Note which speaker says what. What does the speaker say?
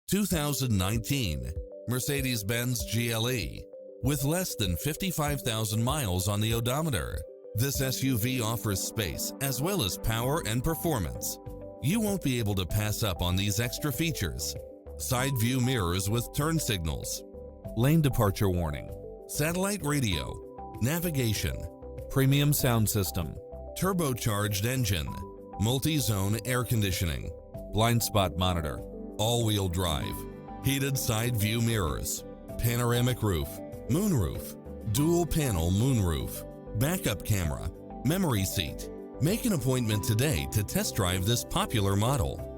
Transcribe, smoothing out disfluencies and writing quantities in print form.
Speaker 1: 2019 Mercedes-Benz GLE. With less than 55,000 miles on the odometer, this SUV offers space as well as power and performance. You won't be able to pass up on these extra features. Side view mirrors with turn signals, lane departure warning, satellite radio, navigation, premium sound system, turbocharged engine, multi-zone air conditioning, blind spot monitor, all-wheel drive, heated side view mirrors, panoramic roof, moonroof, dual panel moonroof, backup camera, memory seat. Make an appointment today to test drive this popular model.